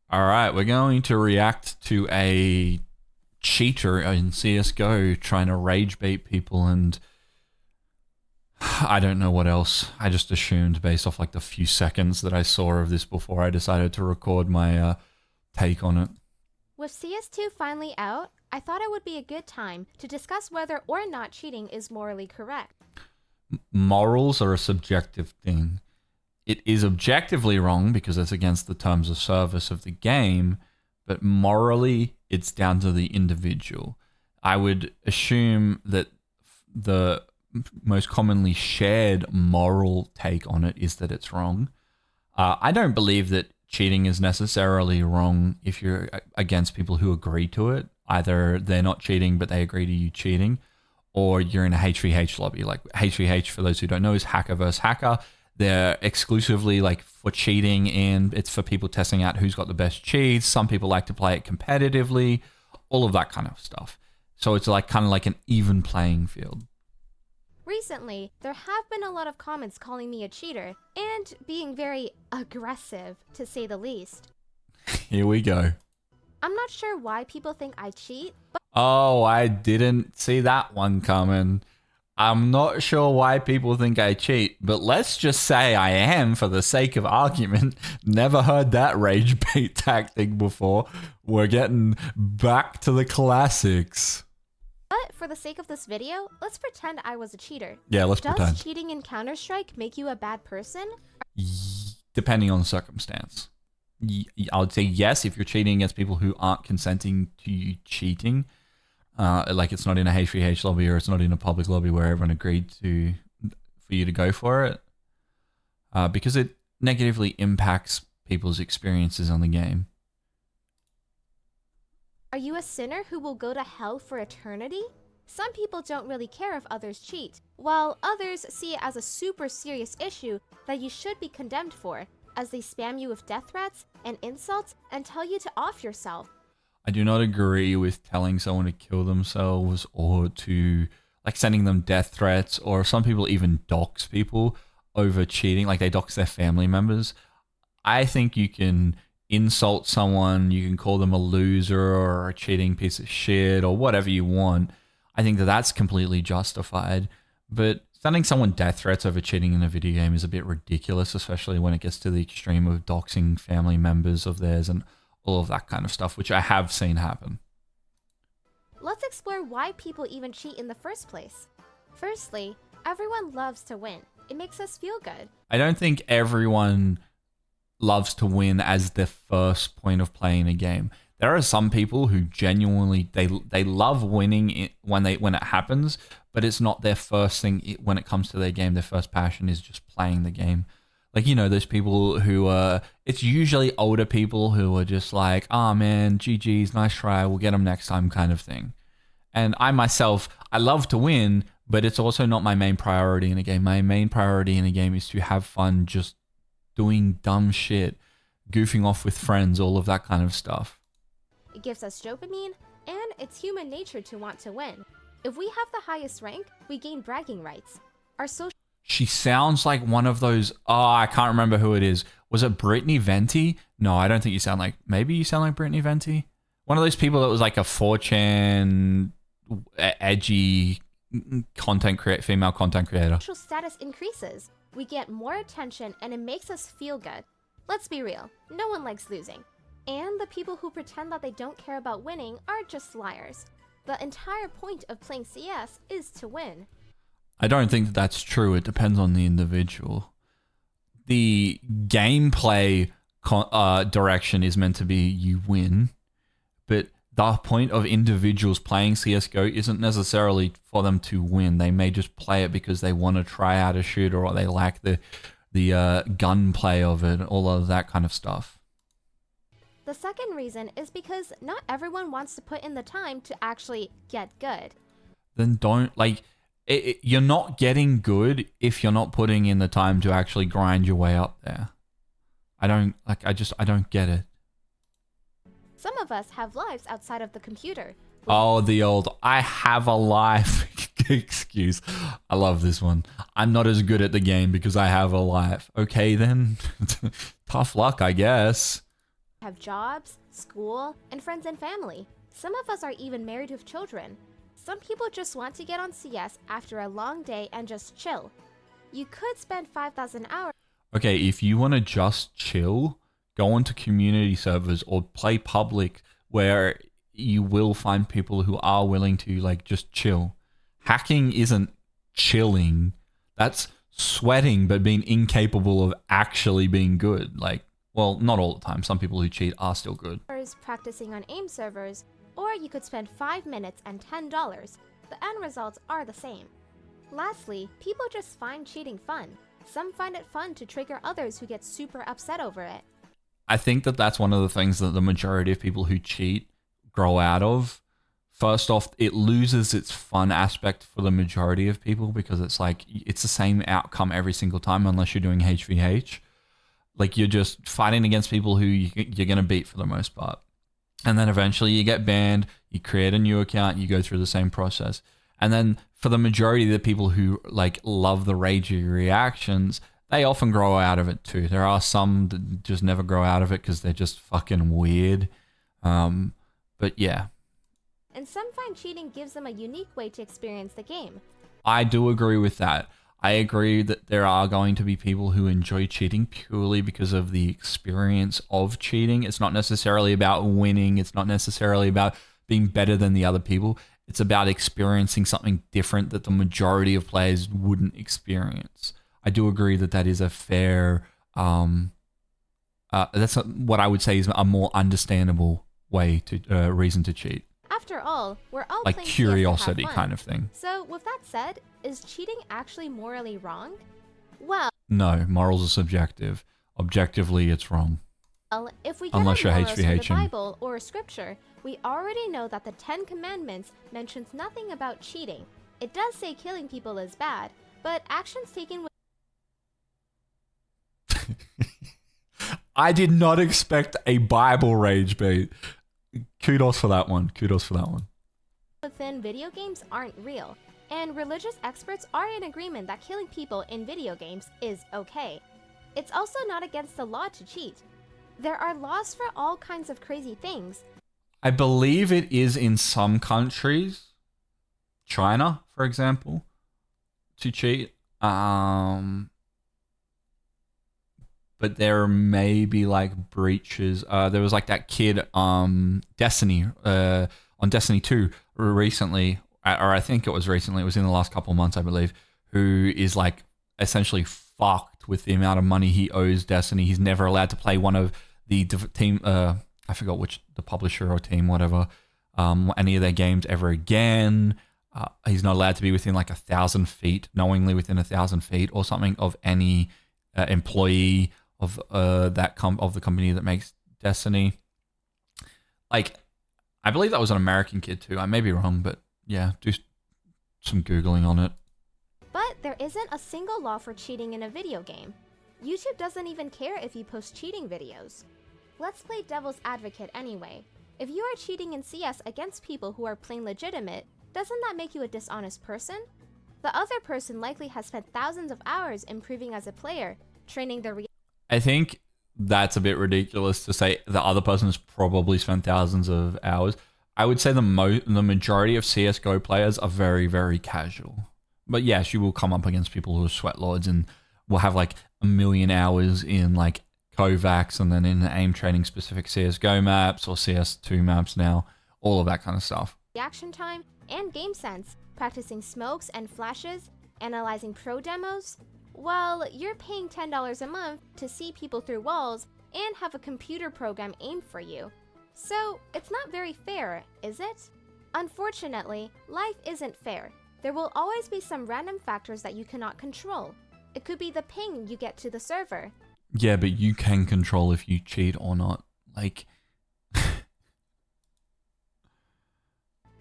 All right, we're going to react to a cheater in CSGO trying to rage bait people, and I don't know what else. I just assumed based off like the few seconds that I saw of this before I decided to record my take on it. With CS2 finally out, I thought it would be a good time to discuss whether or not cheating is morally correct. Morals are a subjective thing. It is objectively wrong because it's against the terms of service of the game, but morally, it's down to the individual. I would assume that the most commonly shared moral take on it is that it's wrong. I don't believe that cheating is necessarily wrong if you're against people who agree to it. Either they're not cheating, but they agree to you cheating, or you're in a H3H lobby. Like H3H, for those who don't know, is hacker versus hacker. They're exclusively like for cheating, and it's for people testing out who's got the best cheats. Some people like to play it competitively, all of that kind of stuff. So it's like kind of like an even playing field. Recently, there have been a lot of comments calling me a cheater and being very aggressive, to say the least. Here we go. I'm not sure why people think I cheat, but Oh, I didn't see that one coming. I'm not sure why people think I cheat, but let's just say I am for the sake of argument. Never heard that rage bait tactic before. We're getting back to the classics. for the sake of this video, let's pretend I was a cheater. Yeah, let's Does pretend. cheating in Counter-Strike make you a bad person? Depending on the circumstance. I would say yes if you're cheating against people who aren't consenting to you cheating. Like it's not in a H3H lobby or it's not in a public lobby where everyone agreed to for you to go for it. Because it negatively impacts people's experiences on the game. Are you a sinner who will go to hell for eternity? Some people don't really care if others cheat, while others see it as a super serious issue that you should be condemned for, as they spam you with death threats and insults and tell you to off yourself. I do not agree with telling someone to kill themselves or to like sending them death threats, or some people even dox people over cheating, like they dox their family members. I think you can insult someone, you can call them a loser or a cheating piece of shit or whatever you want. I think that that's completely justified. But sending someone death threats over cheating in a video game is a bit ridiculous, especially when it gets to the extreme of doxing family members of theirs and all of that kind of stuff, which I have seen happen. Let's explore why people even cheat in the first place. Firstly, everyone loves to win. It makes us feel good. I don't think everyone loves to win as their first point of playing a game. There are some people who genuinely they love winning when it happens, but it's not their first thing when it comes to their game. Their first passion is just playing the game. Like, you know, those people who it's usually older people who are just like, oh man, GG's, nice try, we'll get them next time kind of thing. And I myself, I love to win, but it's also not my main priority in a game. My main priority in a game is to have fun just doing dumb shit, goofing off with friends, all of that kind of stuff. It gives us dopamine, and it's human nature to want to win. If we have the highest rank, we gain bragging rights. Our social She sounds like one of those, oh, I can't remember who it is. Was it Brittany Venti? No, I don't think you sound like, maybe you sound like Brittany Venti? One of those people that was like a 4chan edgy female content creator. status increases. We get more attention and it makes us feel good. Let's be real, no one likes losing. And the people who pretend that they don't care about winning are just liars. The entire point of playing CS is to win. I don't think that that's true. It depends on the individual. The gameplay direction is meant to be you win, but the point of individuals playing CSGO isn't necessarily for them to win. They may just play it because they want to try out a shooter or they like the gunplay of it, all of that kind of stuff. The second reason is because not everyone wants to put in the time to actually get good. Then don't, like, you're not getting good if you're not putting in the time to actually grind your way up there. I don't get it. Some of us have lives outside of the computer. Oh, the old, I have a life excuse. I love this one. I'm not as good at the game because I have a life. Okay, then. Tough luck, I guess. have jobs, school, and friends and family. Some of us are even married with children. Some people just want to get on CS after a long day and just chill. You could spend 5,000 hours. Okay, if you want to just chill, go onto community servers or play public where you will find people who are willing to like just chill. Hacking isn't chilling. That's sweating but being incapable of actually being good. Like, well, not all the time. Some people who cheat are still good. Practicing on AIM servers, or you could spend 5 minutes and $10. The end results are the same. Lastly, people just find cheating fun. Some find it fun to trigger others who get super upset over it. I think that that's one of the things that the majority of people who cheat grow out of. First off, it loses its fun aspect for the majority of people because it's like it's the same outcome every single time unless you're doing HVH. Like you're just fighting against people who you're going to beat for the most part. And then eventually you get banned, you create a new account, you go through the same process. And then for the majority of the people who like love the ragey reactions, they often grow out of it too. There are some that just never grow out of it because they're just fucking weird. But yeah. And some find cheating gives them a unique way to experience the game. I do agree with that. I agree that there are going to be people who enjoy cheating purely because of the experience of cheating. It's not necessarily about winning. It's not necessarily about being better than the other people. It's about experiencing something different that the majority of players wouldn't experience. I do agree that that is a fair, that's what I would say is a more understandable way to reason to cheat. After all, we're all like playing curiosity CS to have fun. kind of thing. So with that said, is cheating actually morally wrong? Well, No, morals are subjective. Objectively, it's wrong. if we get Unless our you're morals from the HVHing. Bible or scripture, we already know that the 10 Commandments mentions nothing about cheating. It does say killing people is bad, but actions taken with I did not expect a Bible rage bait. Kudos for that one. Kudos for that one. within video games aren't real, and religious experts are in agreement that killing people in video games is okay. It's also not against the law to cheat. There are laws for all kinds of crazy things. I believe it is in some countries, China, for example, to cheat. But there may be like breaches. There was like that kid, Destiny, on Destiny 2 recently, or I think it was recently, it was in the last couple of months, I believe, who is like essentially fucked with the amount of money he owes Destiny. He's never allowed to play one of the team, I forgot which, the publisher or team, whatever, any of their games ever again. He's not allowed to be within like 1,000 feet, knowingly within 1,000 feet or something of any employee of of the company that makes Destiny. Like, I believe that was an American kid too. I may be wrong, but yeah, do some Googling on it. But there isn't a single law for cheating in a video game. YouTube doesn't even care if you post cheating videos. Let's play devil's advocate anyway. If you are cheating in CS against people who are plain legitimate, doesn't that make you a dishonest person? The other person likely has spent thousands of hours improving as a player, training their I think that's a bit ridiculous to say the other person has probably spent thousands of hours. I would say the majority of CSGO players are very, very casual. But yes, you will come up against people who are sweat lords and will have like 1 million hours in like Kovacs and then in the aim training specific CSGO maps or CS2 maps now, all of that kind of stuff. reaction time and game sense, practicing smokes and flashes, analyzing pro demos. Well, you're paying $10 a month to see people through walls and have a computer program aimed for you. So, it's not very fair, is it? Unfortunately, life isn't fair. There will always be some random factors that you cannot control. It could be the ping you get to the server. Yeah, but you can control if you cheat or not. Like,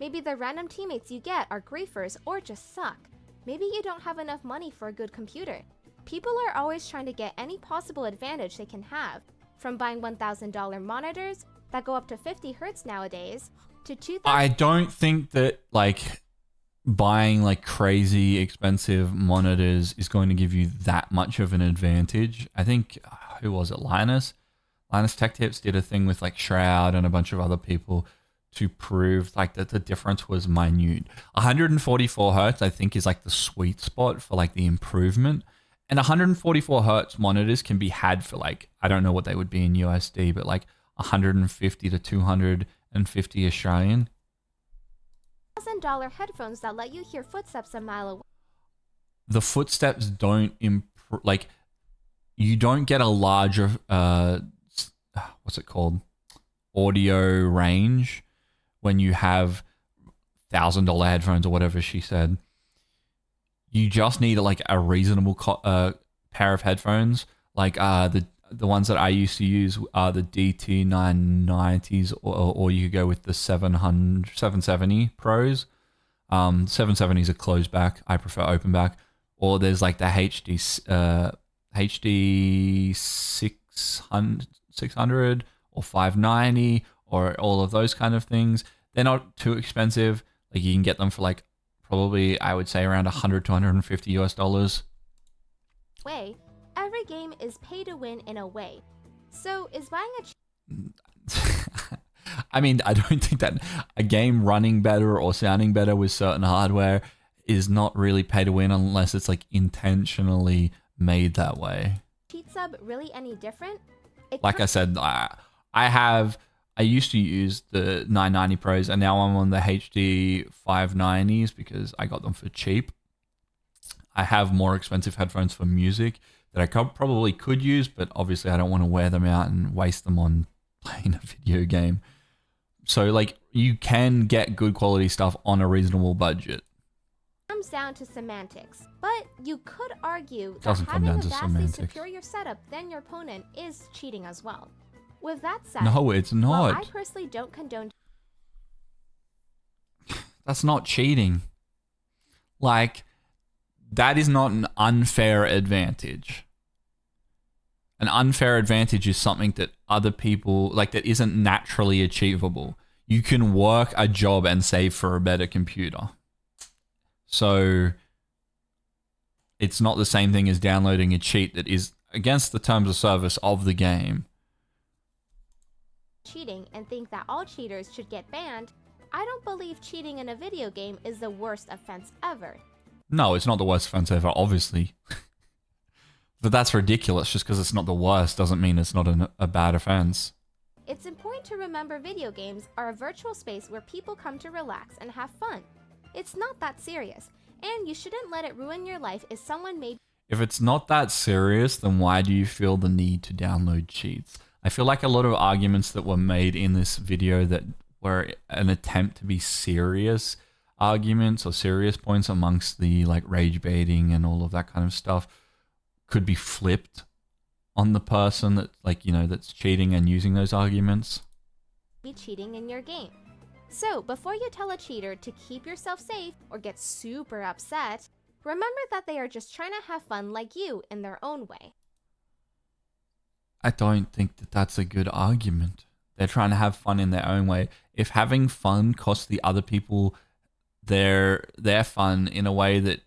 Maybe the random teammates you get are griefers or just suck. Maybe you don't have enough money for a good computer. People are always trying to get any possible advantage they can have, from buying $1,000 monitors that go up to 50 hertz nowadays, to 2,000. I don't think that like buying like crazy expensive monitors is going to give you that much of an advantage. I think, who was it, Linus Linus Tech Tips did a thing with like Shroud and a bunch of other people to prove like that the difference was minute. 144 hertz, I think, is like the sweet spot for like the improvement. And 144 hertz monitors can be had for like, I don't know what they would be in USD, but like 150 to 250 Australian. $1,000 headphones that let you hear footsteps a mile away. The footsteps don't improve, like you don't get a larger, what's it called? Audio range when you have $1,000 headphones or whatever she said. You just need like a reasonable pair of headphones. Like the ones that I used to use are the DT990s, or you could go with the 770 Pros. 770s are closed back. I prefer open back. Or there's like the HD 600 or 590 or all of those kind of things. They're not too expensive. Like you can get them for like probably, I would say, around 100 to 150 US dollars. Every game is pay to win in a way. So is buying a I mean, I don't think that a game running better or sounding better with certain hardware is not really pay to win unless it's like intentionally made that way. cheat sub really any different? Like I said, I used to use the 990 Pros and now I'm on the HD 590s because I got them for cheap. I have more expensive headphones for music that I probably could use, but obviously I don't want to wear them out and waste them on playing a video game. So like you can get good quality stuff on a reasonable budget. Comes down to semantics, but you could argue that Doesn't come having down a to vastly semantics. superior setup than your opponent is cheating as well. With that said, No, it's while not. I personally don't condone That's not cheating. Like, that is not an unfair advantage. An unfair advantage is something that other people, like, that isn't naturally achievable. You can work a job and save for a better computer. So, it's not the same thing as downloading a cheat that is against the terms of service of the game. cheating and think that all cheaters should get banned. I don't believe cheating in a video game is the worst offense ever. No, it's not the worst offense ever, obviously. But that's ridiculous. Just because it's not the worst doesn't mean it's not a bad offense. It's important to remember video games are a virtual space where people come to relax and have fun. It's not that serious, and you shouldn't let it ruin your life if someone may. If it's not that serious, then why do you feel the need to download cheats? I feel like a lot of arguments that were made in this video that were an attempt to be serious arguments or serious points amongst the like rage baiting and all of that kind of stuff could be flipped on the person that like, you know, that's cheating and using those arguments. Be cheating in your game. So before you tell a cheater to keep yourself safe or get super upset, remember that they are just trying to have fun like you in their own way. I don't think that that's a good argument. They're trying to have fun in their own way. If having fun costs the other people their fun in a way that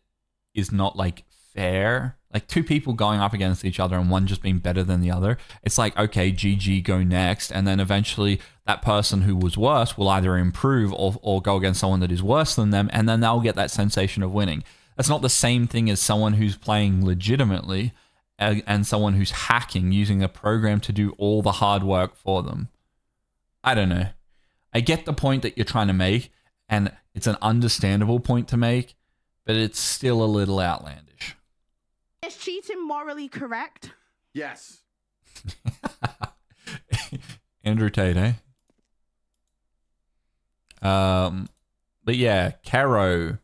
is not like fair, like two people going up against each other and one just being better than the other, it's like, okay, GG, go next. And then eventually that person who was worse will either improve or go against someone that is worse than them. And then they'll get that sensation of winning. That's not the same thing as someone who's playing legitimately and someone who's hacking using a program to do all the hard work for them. I don't know. I get the point that you're trying to make, and it's an understandable point to make, but it's still a little outlandish. Is cheating morally correct? Yes. Andrew Tate, eh? But yeah, Caro.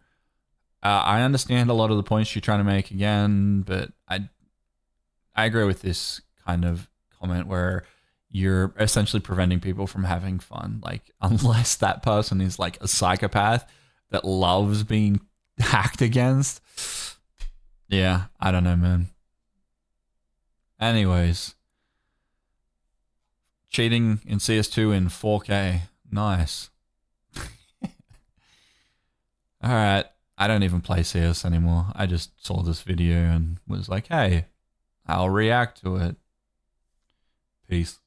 I understand a lot of the points you're trying to make again, but I agree with this kind of comment where you're essentially preventing people from having fun. Like, unless that person is like a psychopath that loves being hacked against. Yeah, I don't know, man. Anyways. Cheating in CS2 in 4K. Nice. Alright. I don't even play CS anymore. I just saw this video and was like, hey, I'll react to it. Peace.